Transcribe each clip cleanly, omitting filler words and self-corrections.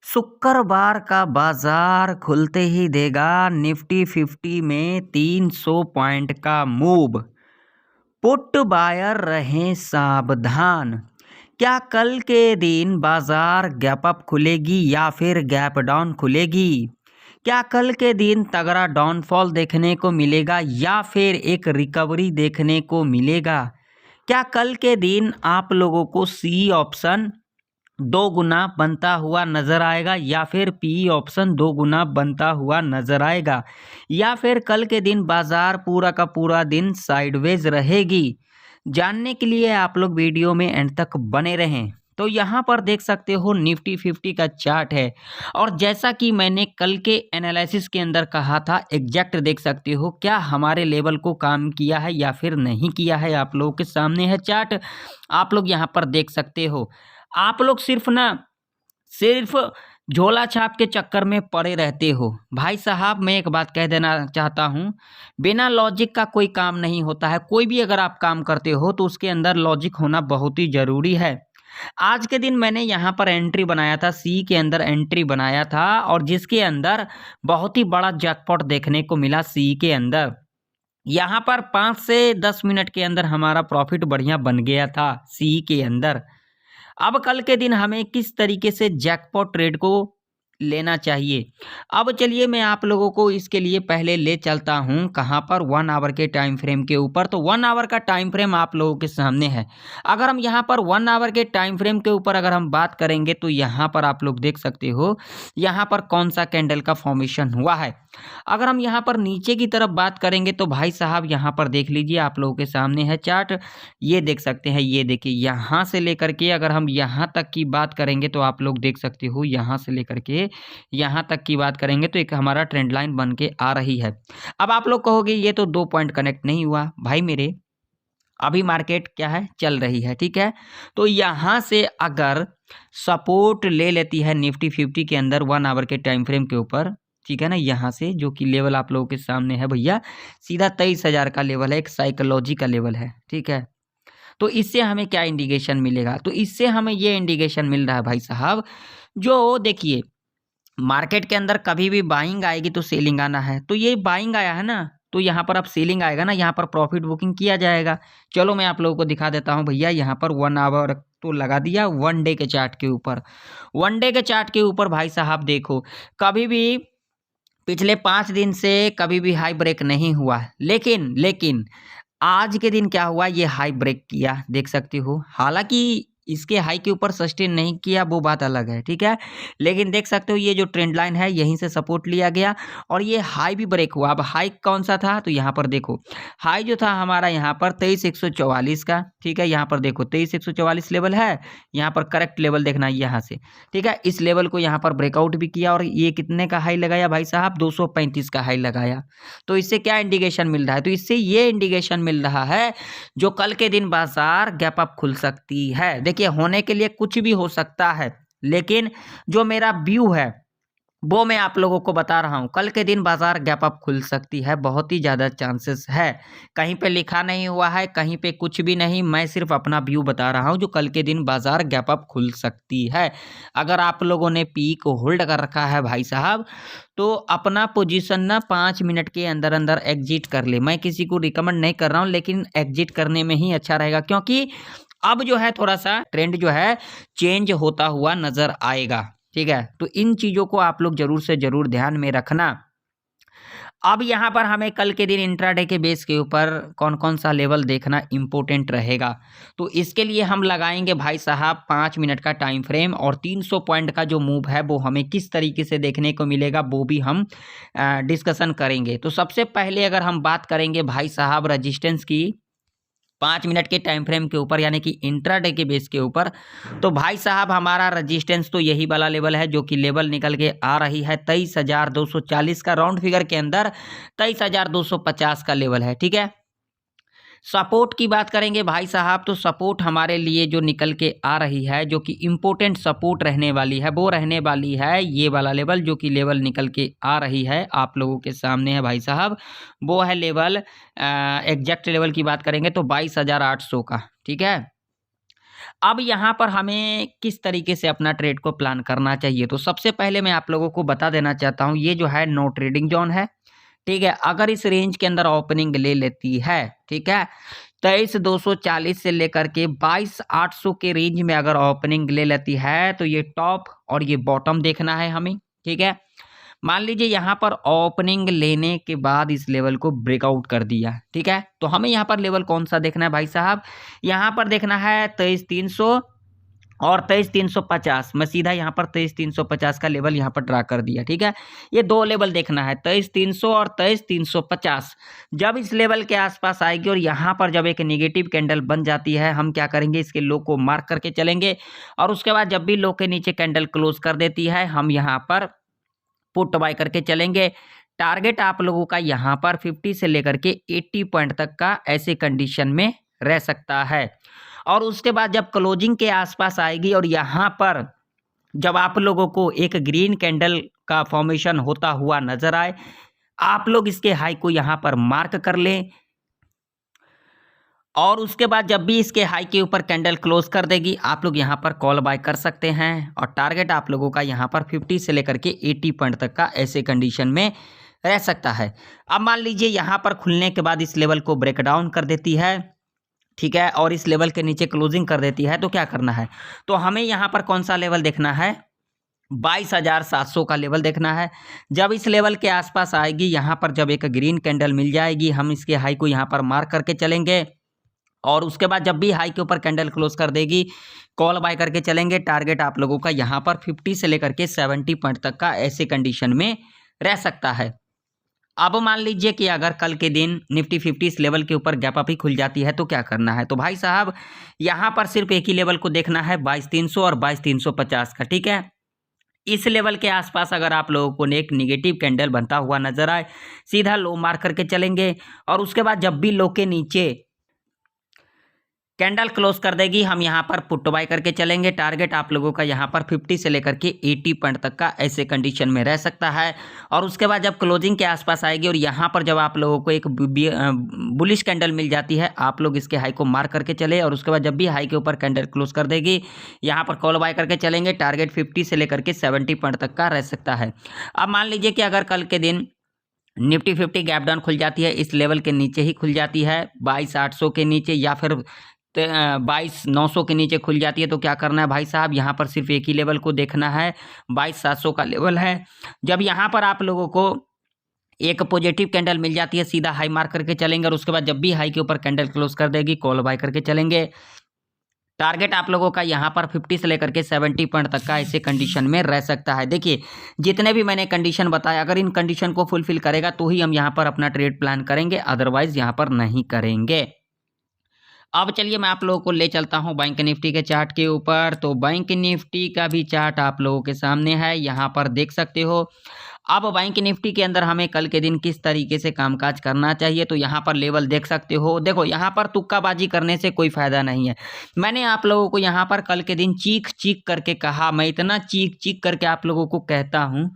शुक्रवार का बाजार खुलते ही देगा निफ्टी 50 में 300 पॉइंट का मूव। पुट बायर रहें सावधान। क्या कल के दिन बाजार गैप अप खुलेगी या फिर गैप डाउन खुलेगी? क्या कल के दिन तगड़ा डाउनफॉल देखने को मिलेगा या फिर एक रिकवरी देखने को मिलेगा? क्या कल के दिन आप लोगों को सी ऑप्शन 2 गुना बनता हुआ नज़र आएगा या फिर पी ऑप्शन 2 गुना बनता हुआ नज़र आएगा, या फिर कल के दिन बाज़ार पूरा का पूरा दिन साइडवेज रहेगी? जानने के लिए आप लोग वीडियो में एंड तक बने रहें। तो यहाँ पर देख सकते हो निफ्टी 50 का चार्ट है, और जैसा कि मैंने कल के एनालिसिस के अंदर कहा था, एग्जैक्ट देख सकते हो क्या हमारे लेवल को काम किया है या फिर नहीं किया है। आप लोगों के सामने है चार्ट, आप लोग यहाँ पर देख सकते हो। आप लोग सिर्फ झोला छाप के चक्कर में पड़े रहते हो। भाई साहब, मैं एक बात कह देना चाहता हूँ, बिना लॉजिक का कोई काम नहीं होता है। कोई भी अगर आप काम करते हो तो उसके अंदर लॉजिक होना बहुत ही ज़रूरी है। आज के दिन मैंने यहाँ पर एंट्री बनाया था, सी के अंदर एंट्री बनाया था, और जिसके अंदर बहुत ही बड़ा जैकपॉट देखने को मिला सी के अंदर। यहाँ पर 5 से 10 मिनट के अंदर हमारा प्रॉफिट बढ़िया बन गया था सी के अंदर। अब कल के दिन हमें किस तरीके से जैकपॉट ट्रेड को लेना चाहिए, अब चलिए मैं आप लोगों को इसके लिए पहले ले चलता हूं कहां पर, 1 आवर के टाइम फ्रेम के ऊपर। तो 1 आवर का टाइम फ्रेम आप लोगों के सामने है। अगर हम यहां पर 1 आवर के टाइम फ्रेम के ऊपर अगर हम बात करेंगे तो यहां पर आप लोग देख सकते हो यहां पर कौन सा कैंडल का फॉर्मेशन हुआ है। अगर हम यहां पर नीचे की तरफ बात करेंगे तो भाई साहब यहां पर देख लीजिए, आप लोगों के सामने है चार्ट, ये देख सकते हैं। ये देखिए, यहां से लेकर के अगर हम यहां तक की बात करेंगे तो आप लोग देख सकते हो, यहां से लेकर के यहां तक की बात करेंगे तो एक हमारा ट्रेंड लाइन बन के आ रही है। अब आप लोग कहोगे ये तो 2 पॉइंट कनेक्ट नहीं हुआ। भाई मेरे, अभी मार्केट क्या है, चल रही है, ठीक है। तो यहां से अगर सपोर्ट ले लेती है निफ्टी 50 के अंदर 1 आवर के टाइम फ्रेम के ऊपर, ठीक है ना, यहाँ से जो कि लेवल आप लोगों के सामने है भैया, सीधा 23,000 का लेवल है, एक साइकोलॉजी का लेवल है, ठीक है। तो इससे हमें क्या इंडिकेशन मिलेगा? तो इससे हमें ये इंडिकेशन मिल रहा है भाई साहब, जो देखिए मार्केट के अंदर कभी भी बाइंग आएगी तो सेलिंग आना है। तो ये बाइंग आया है ना, तो यहाँ पर अब सेलिंग आएगा ना, यहाँ पर प्रॉफिट बुकिंग किया जाएगा। चलो मैं आप लोगों को दिखा देता हूँ भैया, यहाँ पर 1 आवर तो लगा दिया, 1 डे के चार्ट के ऊपर। 1 डे के चार्ट के ऊपर भाई साहब देखो, कभी भी पिछले 5 दिन से कभी भी हाई ब्रेक नहीं हुआ, लेकिन आज के दिन क्या हुआ, ये हाई ब्रेक किया, देख सकते हो। हालांकि इसके हाई के ऊपर सस्टेन नहीं किया, वो बात अलग है, ठीक है। लेकिन देख सकते हो ये जो ट्रेंड लाइन है यहीं से सपोर्ट लिया गया और ये हाई भी ब्रेक हुआ। अब हाई कौन सा था, तो यहाँ पर देखो हाई जो था हमारा यहाँ पर 23,144 का, ठीक है। यहाँ पर देखो 23,144 लेवल है, यहाँ पर करेक्ट लेवल देखना यहाँ से, ठीक है। इस लेवल को यहाँ पर ब्रेकआउट भी किया और ये कितने का हाई लगाया भाई साहब, 235 का हाई लगाया। तो इससे क्या इंडिकेशन मिल रहा है, तो इससे ये इंडिकेशन मिल रहा है जो कल के दिन बाजार गैप अप खुल सकती है। देखिए, होने के लिए कुछ भी हो सकता है, लेकिन जो मेरा व्यू है वो मैं आप लोगों को बता रहा हूं, कल के दिन बाजार गैप अप खुल सकती है, बहुत ही ज़्यादा चांसेस है। कहीं पे लिखा नहीं हुआ है, कहीं पे कुछ भी नहीं, मैं सिर्फ अपना व्यू बता रहा हूं जो कल के दिन बाजार गैप अप खुल सकती है। अगर आप लोगों ने पी को होल्ड कर रखा है भाई साहब, तो अपना पोजीशन ना 5 मिनट के अंदर अंदर एग्जिट कर ले। मैं किसी को रिकमेंड नहीं कर रहा हूँ, लेकिन एग्जिट करने में ही अच्छा रहेगा, क्योंकि अब जो है थोड़ा सा ट्रेंड जो है चेंज होता हुआ नजर आएगा, ठीक है। तो इन चीजों को आप लोग जरूर से जरूर ध्यान में रखना। अब यहाँ पर हमें कल के दिन इंट्राडे के बेस के ऊपर कौन कौन सा लेवल देखना इंपॉर्टेंट रहेगा, तो इसके लिए हम लगाएंगे भाई साहब 5 मिनट का टाइम फ्रेम, और 300 पॉइंट का जो मूव है वो हमें किस तरीके से देखने को मिलेगा वो भी हम डिस्कशन करेंगे। तो सबसे पहले अगर हम बात करेंगे भाई साहब रजिस्टेंस की 5 मिनट के टाइम फ्रेम के ऊपर, यानी कि इंट्राडे के बेस के ऊपर, तो भाई साहब हमारा रजिस्टेंस तो यही वाला लेवल है जो कि लेवल निकल के आ रही है 23,240 का, राउंड फिगर के अंदर 23,250 का लेवल है, ठीक है। सपोर्ट की बात करेंगे भाई साहब, तो सपोर्ट हमारे लिए जो निकल के आ रही है, जो कि इम्पोर्टेंट सपोर्ट रहने वाली है, वो रहने वाली है ये वाला लेवल, जो कि लेवल निकल के आ रही है आप लोगों के सामने है भाई साहब। वो है लेवल, एग्जैक्ट लेवल की बात करेंगे तो 22,800 का, ठीक है। अब यहाँ पर हमें किस तरीके से अपना ट्रेड को प्लान करना चाहिए, तो सबसे पहले मैं आप लोगों को बता देना चाहता हूँ, ये जो है नो ट्रेडिंग जोन है, ठीक है। अगर इस रेंज के अंदर ओपनिंग ले लेती है, ठीक है, 23,240 से लेकर के 22,800 के रेंज में अगर ओपनिंग ले लेती है तो ये टॉप और ये बॉटम देखना है हमें, ठीक है। मान लीजिए यहाँ पर ओपनिंग लेने के बाद इस लेवल को ब्रेकआउट कर दिया, ठीक है, तो हमें यहाँ पर लेवल कौन सा देखना है भाई साहब, यहाँ पर देखना है 23,300 और 23,350। मैं सीधा यहाँ पर 23,350 का लेवल यहाँ पर ड्रा कर दिया, ठीक है। ये दो लेवल देखना है, 23,300 और 23,350। जब इस लेवल के आसपास आएगी और यहाँ पर जब एक नेगेटिव कैंडल बन जाती है, हम क्या करेंगे, इसके लो को मार्क करके चलेंगे और उसके बाद जब भी लो के नीचे कैंडल क्लोज कर देती है, हम यहाँ पर पुट बाय करके चलेंगे। टारगेट आप लोगों का यहाँ पर 50 से लेकर के 80 पॉइंट तक का ऐसे कंडीशन में रह सकता है। और उसके बाद जब क्लोजिंग के आसपास आएगी और यहाँ पर जब आप लोगों को एक ग्रीन कैंडल का फॉर्मेशन होता हुआ नजर आए, आप लोग इसके हाई को यहाँ पर मार्क कर लें और उसके बाद जब भी इसके हाई के ऊपर कैंडल क्लोज कर देगी, आप लोग यहाँ पर कॉल बाय कर सकते हैं और टारगेट आप लोगों का यहाँ पर 50 से लेकर के 80 पॉइंट तक का ऐसे कंडीशन में रह सकता है। अब मान लीजिए यहाँ पर खुलने के बाद इस लेवल को ब्रेक डाउन कर देती है, ठीक है, और इस लेवल के नीचे क्लोजिंग कर देती है, तो क्या करना है, तो हमें यहाँ पर कौन सा लेवल देखना है, 22,700 का लेवल देखना है। जब इस लेवल के आसपास आएगी, यहाँ पर जब एक ग्रीन कैंडल मिल जाएगी, हम इसके हाई को यहाँ पर मार्क करके चलेंगे और उसके बाद जब भी हाई के ऊपर कैंडल क्लोज कर देगी, कॉल बाय करके चलेंगे। टारगेट आप लोगों का यहाँ पर 50 से लेकर के 70 पॉइंट तक का ऐसे कंडीशन में रह सकता है। अब मान लीजिए कि अगर कल के दिन निफ्टी 50 इस लेवल के ऊपर गैप अप ही खुल जाती है, तो क्या करना है, तो भाई साहब यहाँ पर सिर्फ एक ही लेवल को देखना है, 22,300 और 22,350 का, ठीक है। इस लेवल के आसपास अगर आप लोगों को एक निगेटिव कैंडल बनता हुआ नजर आए, सीधा लो मार्क करके चलेंगे और उसके बाद जब भी लो के नीचे कैंडल क्लोज कर देगी, हम यहाँ पर पुट बाय करके चलेंगे। टारगेट आप लोगों का यहाँ पर 50 से लेकर के 80 पॉइंट तक का ऐसे कंडीशन में रह सकता है। और उसके बाद जब क्लोजिंग के आसपास आएगी और यहाँ पर जब आप लोगों को एक बुलिश कैंडल मिल जाती है, आप लोग इसके हाई को मार्क करके चले और उसके बाद जब भी हाई के ऊपर कैंडल क्लोज कर देगी, यहाँ पर कॉल बाय करके चलेंगे। टारगेट 50 से लेकर के 70 पॉइंट तक का रह सकता है। अब मान लीजिए कि अगर कल के दिन निफ्टी 50 गैप डाउन खुल जाती है, इस लेवल के नीचे ही खुल जाती है, 22,800 के नीचे या फिर 22,900 के नीचे खुल जाती है, तो क्या करना है भाई साहब, यहाँ पर सिर्फ एक ही लेवल को देखना है, 22,700 का लेवल है। जब यहाँ पर आप लोगों को एक पॉजिटिव कैंडल मिल जाती है, सीधा हाई मार्क करके चलेंगे और उसके बाद जब भी हाई के ऊपर कैंडल क्लोज कर देगी, कॉल बाय करके चलेंगे। टारगेट आप लोगों का यहाँ पर 50 से लेकर के 70 पॉइंट तक का ऐसे कंडीशन में रह सकता है। देखिए जितने भी मैंने कंडीशन बताया, अगर इन कंडीशन को फुलफिल करेगा तो ही हम यहाँ पर अपना ट्रेड प्लान करेंगे, अदरवाइज यहाँ पर नहीं करेंगे। अब चलिए मैं आप लोगों को ले चलता हूं बैंक निफ्टी के चार्ट के ऊपर। तो बैंक निफ्टी का भी चार्ट आप लोगों के सामने है, यहाँ पर देख सकते हो। अब बैंक निफ्टी के अंदर हमें कल के दिन किस तरीके से कामकाज करना चाहिए, तो यहाँ पर लेवल देख सकते हो। देखो यहाँ पर तुक्काबाजी करने से कोई फायदा नहीं है। मैंने आप लोगों को यहाँ पर कल के दिन चीख चीख करके कहा, मैं इतना चीख चीख करके आप लोगों को कहता हूँ,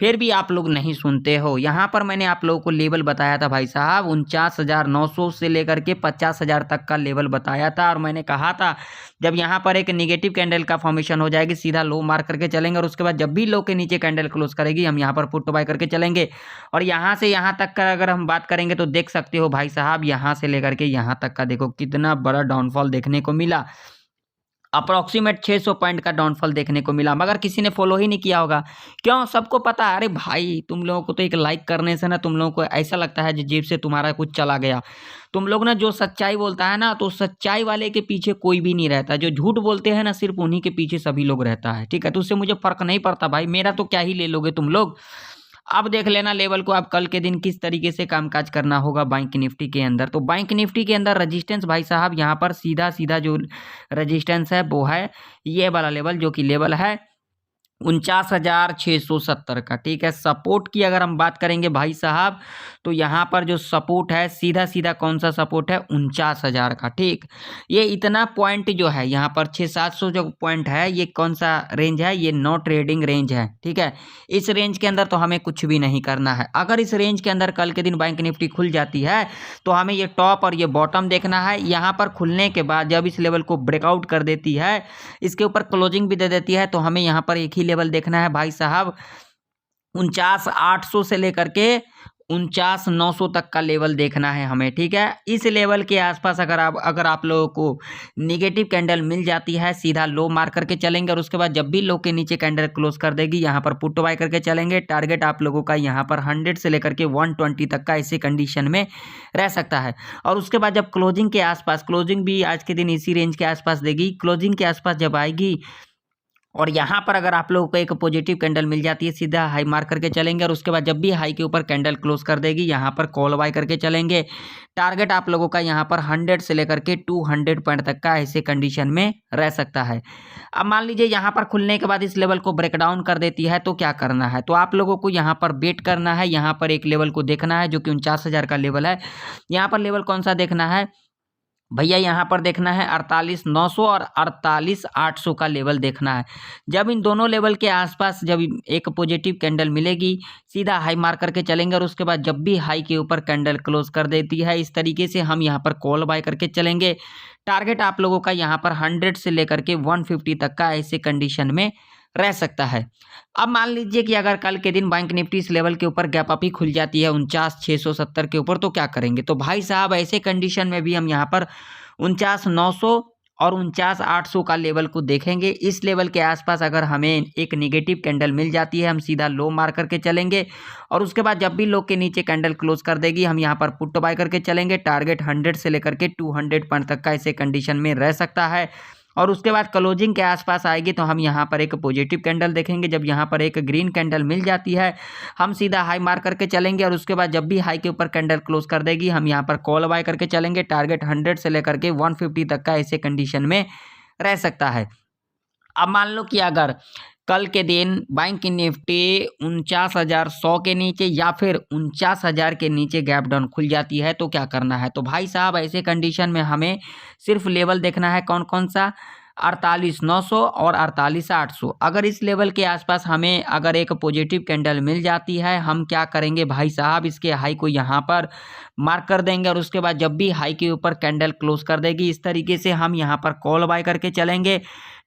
फिर भी आप लोग नहीं सुनते हो। यहाँ पर मैंने आप लोगों को लेवल बताया था भाई साहब, 49,900 से लेकर के 50,000 तक का लेवल बताया था और मैंने कहा था जब यहाँ पर एक नेगेटिव कैंडल का फॉर्मेशन हो जाएगी, सीधा लो मार्क करके चलेंगे और उसके बाद जब भी लो के नीचे कैंडल क्लोज करेगी, हम यहाँ पर पुट बाय करके चलेंगे। और यहाँ से यहाँ तक का अगर हम बात करेंगे तो देख सकते हो भाई साहब, यहाँ से लेकर के यहाँ तक का देखो कितना बड़ा डाउनफॉल देखने को मिला। अप्रॉक्सीमेट 600 पॉइंट का डाउनफॉल देखने को मिला, मगर किसी ने फॉलो ही नहीं किया होगा। क्यों? सबको पता है। अरे भाई तुम लोगों को तो एक लाइक करने से ना तुम लोगों को ऐसा लगता है जेब से तुम्हारा कुछ चला गया। तुम लोग ना जो सच्चाई बोलता है ना, तो सच्चाई वाले के पीछे कोई भी नहीं रहता। जो झूठ बोलते हैं ना, सिर्फ उन्हीं के पीछे सभी लोग रहता है, ठीक है। तो उससे मुझे फर्क नहीं पड़ता भाई, मेरा तो क्या ही ले लोगे तुम लोग। अब देख लेना लेवल को, अब कल के दिन किस तरीके से कामकाज करना होगा बैंक निफ्टी के अंदर। तो बैंक निफ्टी के अंदर रजिस्टेंस भाई साहब, यहाँ पर सीधा सीधा जो रजिस्टेंस है वो है ये वाला लेवल, जो कि लेवल है 49,670 का। ठीक है, सपोर्ट की अगर हम बात करेंगे भाई साहब, तो यहाँ पर जो सपोर्ट है सीधा सीधा कौन सा सपोर्ट है, 49,000 का। ठीक, ये इतना पॉइंट जो है यहाँ पर 600-700 जो पॉइंट है, ये कौन सा रेंज है, ये नो ट्रेडिंग रेंज है। ठीक है, इस रेंज के अंदर तो हमें कुछ भी नहीं करना है। अगर इस रेंज के अंदर कल के दिन बैंक निफ्टी खुल जाती है तो हमें ये टॉप और ये बॉटम देखना है। यहाँ पर खुलने के बाद जब इस लेवल को ब्रेकआउट कर देती है, इसके ऊपर क्लोजिंग भी दे देती है, तो हमें यहाँ पर एक ही लेवल देखना है भाई साहब, 49,800 से लेकर के 49,900 तक का लेवल देखना है हमें। ठीक है, इस लेवल के आसपास अगर आप लोगों को निगेटिव कैंडल मिल जाती है, सीधा लो मार करके चलेंगे और उसके बाद जब भी लो के नीचे कैंडल क्लोज कर देगी, यहाँ पर पुट बाय करके चलेंगे। टारगेट आप लोगों का यहाँ पर 100 से लेकर के 120 तक का ऐसे कंडीशन में रह सकता है। और उसके बाद जब क्लोजिंग के आसपास, क्लोजिंग भी आज के दिन इसी रेंज के आसपास देगी, क्लोजिंग के आसपास जब आएगी और यहाँ पर अगर आप लोगों को एक पॉजिटिव कैंडल मिल जाती है, सीधा हाई मार करके चलेंगे और उसके बाद जब भी हाई के ऊपर कैंडल क्लोज कर देगी, यहाँ पर कॉल बाय करके चलेंगे। टारगेट आप लोगों का यहाँ पर 100 से लेकर के 200 पॉइंट तक का ऐसे कंडीशन में रह सकता है। अब मान लीजिए यहाँ पर खुलने के बाद इस लेवल को ब्रेक डाउन कर देती है, तो क्या करना है, तो आप लोगों को यहाँ पर वेट करना है। यहाँ पर एक लेवल को देखना है जो कि 49,000 का लेवल है। यहाँ पर लेवल कौन सा देखना है भैया, यहाँ पर देखना है 48,900 और 48,800 का लेवल देखना है। जब इन दोनों लेवल के आसपास जब एक पॉजिटिव कैंडल मिलेगी, सीधा हाई मार करके चलेंगे और उसके बाद जब भी हाई के ऊपर कैंडल क्लोज कर देती है, इस तरीके से हम यहाँ पर कॉल बाय करके चलेंगे। टारगेट आप लोगों का यहाँ पर 100 से लेकर के 150 तक का ऐसे कंडीशन में रह सकता है। अब मान लीजिए कि अगर कल के दिन बैंक निफ्टी इस लेवल के ऊपर गैप अप ही खुल जाती है 49,670 के ऊपर, तो क्या करेंगे, तो भाई साहब ऐसे कंडीशन में भी हम यहाँ पर 49,900 और 49,800 का लेवल को देखेंगे। इस लेवल के आसपास अगर हमें एक निगेटिव कैंडल मिल जाती है, हम सीधा लो मार करके चलेंगे और उसके बाद जब भी लो के नीचे कैंडल क्लोज कर देगी, हम यहाँ पर पुट बाय करके चलेंगे। टारगेट 100 से लेकर के 200 पॉइंट तक का ऐसे कंडीशन में रह सकता है। और उसके बाद क्लोजिंग के आसपास आएगी तो हम यहाँ पर एक पॉजिटिव कैंडल देखेंगे। जब यहाँ पर एक ग्रीन कैंडल मिल जाती है, हम सीधा हाई मार करके चलेंगे और उसके बाद जब भी हाई के ऊपर कैंडल क्लोज कर देगी, हम यहाँ पर कॉल बाय करके चलेंगे। टारगेट 100 से लेकर के 150 तक का ऐसे कंडीशन में रह सकता है। अब मान लो कि अगर कल के दिन बैंक निफ्टी 49,100 के नीचे या फिर 49,000 के नीचे गैप डाउन खुल जाती है, तो क्या करना है, तो भाई साहब ऐसे कंडीशन में हमें सिर्फ लेवल देखना है, कौन कौन सा, 48,900 और 48,800। अगर इस लेवल के आसपास हमें अगर एक पॉजिटिव कैंडल मिल जाती है, हम क्या करेंगे भाई साहब, इसके हाई को यहाँ पर मार्क कर देंगे और उसके बाद जब भी हाई के ऊपर कैंडल क्लोज कर देगी, इस तरीके से हम यहाँ पर कॉल बाय करके चलेंगे।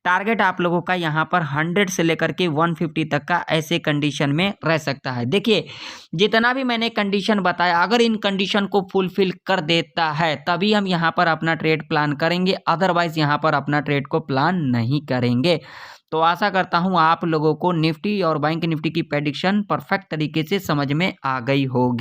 टारगेट आप लोगों का यहाँ पर 100 से लेकर के 150 तक का ऐसे कंडीशन में रह सकता है। देखिए जितना भी मैंने कंडीशन बताया, अगर इन कंडीशन को फुलफिल कर देता है तभी हम यहाँ पर अपना ट्रेड प्लान करेंगे, अदरवाइज यहाँ पर अपना ट्रेड को प्लान नहीं करेंगे। तो आशा करता हूँ आप लोगों को निफ्टी और बैंक निफ्टी की प्रेडिक्शन परफेक्ट तरीके से समझ में आ गई होगी।